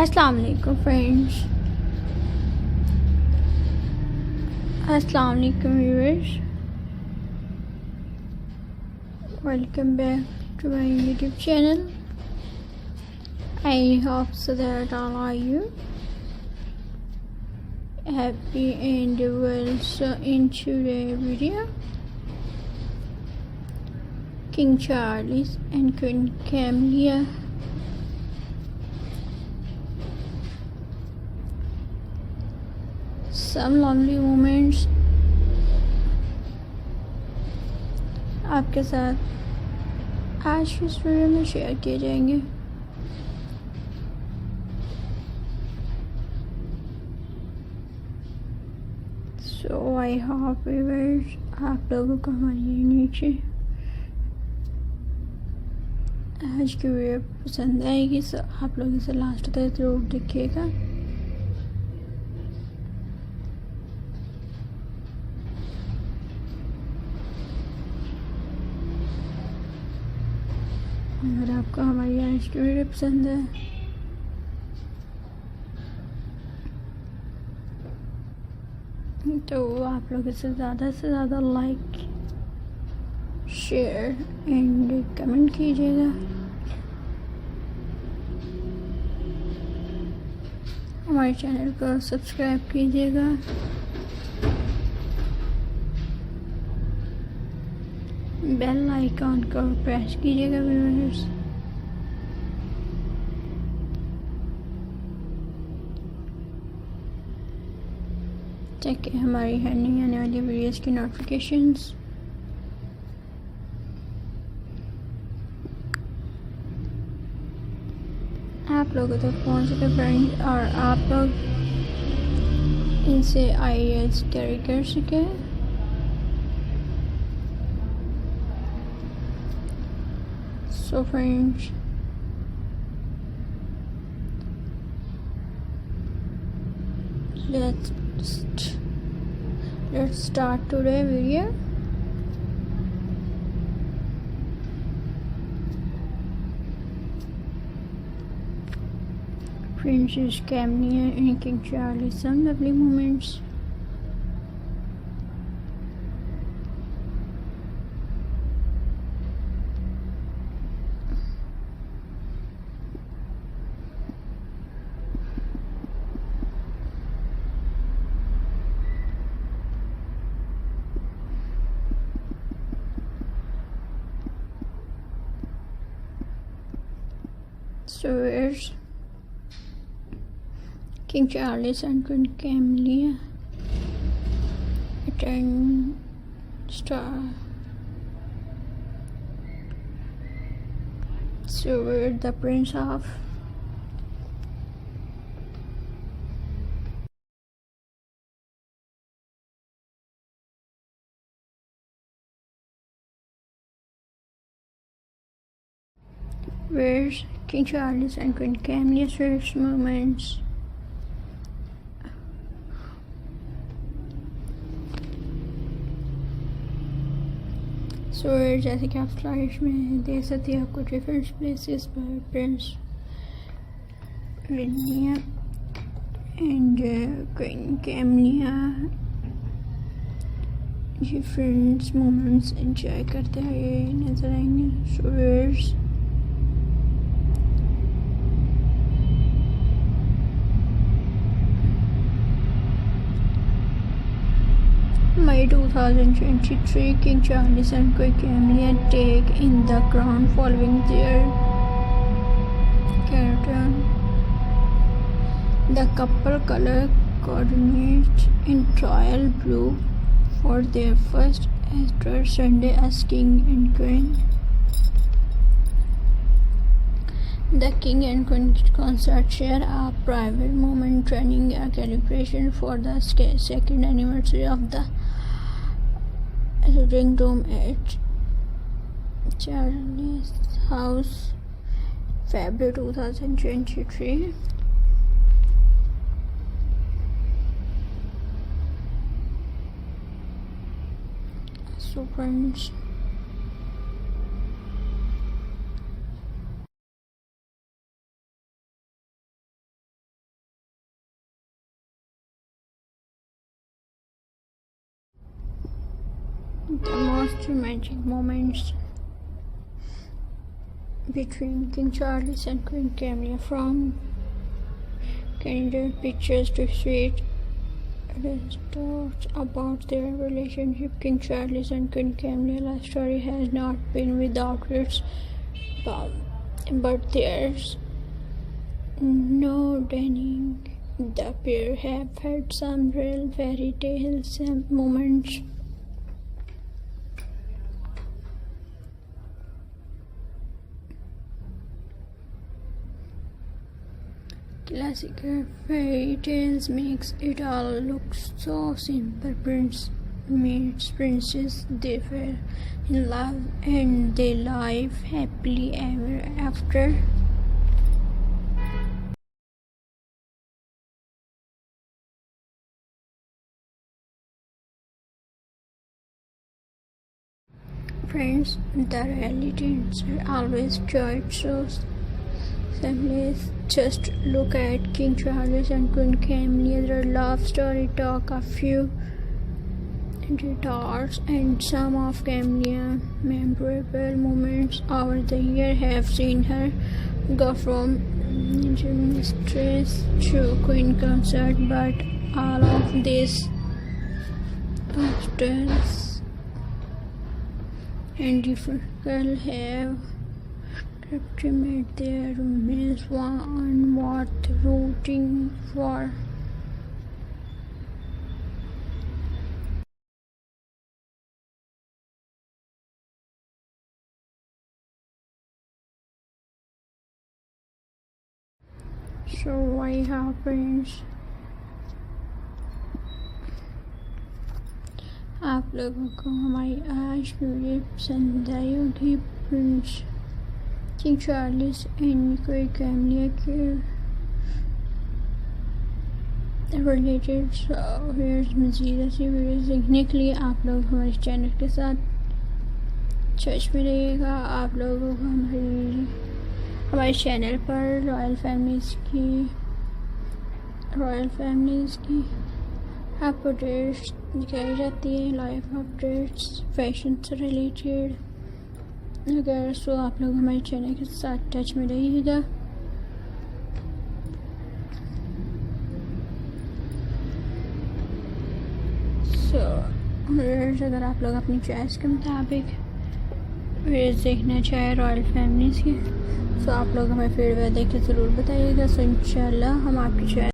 अस्सलाम वालेकुम फ्रेंड्स, अस्सलाम वालेकुम viewers, welcome back to my YouTube channel. I hope so that all are you happy and well. So in today's video, King Charles and Queen Camilla some lovely moments आपके साथ आज की इस video में share किए जाएंगे। सो I hope viewers आप लोगों को हमारी नीचे आज की वीडियो पसंद आएगी। सो आप लोग इसे लास्ट तक जरूर देखिएगा। अगर आपको हमारी आज की वीडियो पसंद है तो आप लोग इसे ज़्यादा से ज़्यादा लाइक, शेयर एंड कमेंट कीजिएगा। हमारे चैनल को सब्सक्राइब कीजिएगा। बेल आइकॉन को प्रेस कीजिएगा व्यूअर्स। ताकि हमारी हर नई आने वाली वीडियोस की नोटिफिकेशंस आप लोगों तक पहुंच सके फ्रेंड्स, और आप लोग इनसे आईएएस कैरी कर सके। So friends, let's start today's video. Princess Camilla and King Charles, some lovely moments. So here's King Charles and Queen Camilla attend star. So we're the prince of where's King Charles and Queen Camilla's first moments. So जैसे कि आप slides में देख सकते हैं, आपको different places पर Prince William and Queen Camilla different moments enjoy करते हुए नजर आएंगे। सो May 2023, King Charles and Queen Camilla take in the crown following their coronation. The couple color coordinates in royal blue for their first Easter Sunday as King and Queen. The King and Queen concert share a private moment training a celebration for the second anniversary of the ring room at Charles' house, February 2023. So friends, The most romantic moments between King Charles and Queen Camilla, from candid pictures to sweet anecdotes about their relationship. King Charles and Queen Camilla's story has not been without its but there's no denying the pair have had some real fairy tales moments. Classical fairy tales makes it all look so simple. Prince meets princess, they fell in love and they live happily ever after. Friends, the reality is always joy shows. Families, just look at King Charles and Queen Camilla. Their love story talk a few detours, and some of Camilla's memorable moments over the year have seen her go from mistress to queen consort. But all of these obstacles and difficult have made their romance one worth rooting for. So why happens? आप लोगों को हमारी आज video पसंद आई होगी। Prince King Charles and Queen Camilla के related मज़ीद ऐसी वीडियोस देखने के लिए आप लोग हमारे चैनल के साथ टच में रहिएगा। आप लोगों को हमारे चैनल पर रॉयल फैमिलीज़ की अपडेट्स दिखाई जाती है, लाइफ अपडेट्स, फैशन से रिलेटेड। अगर सो आप लोग हमारे चैनल के साथ टच में रहिएगा। अगर आप लोग अपनी चॉइस के मुताबिक वीडियोस देखना चाहें रॉयल फैमिलीज़ की, तो आप लोग हमें फीडबैक देके ज़रूर बताइएगा। सो इंशाल्लाह हम आपकी चॉइस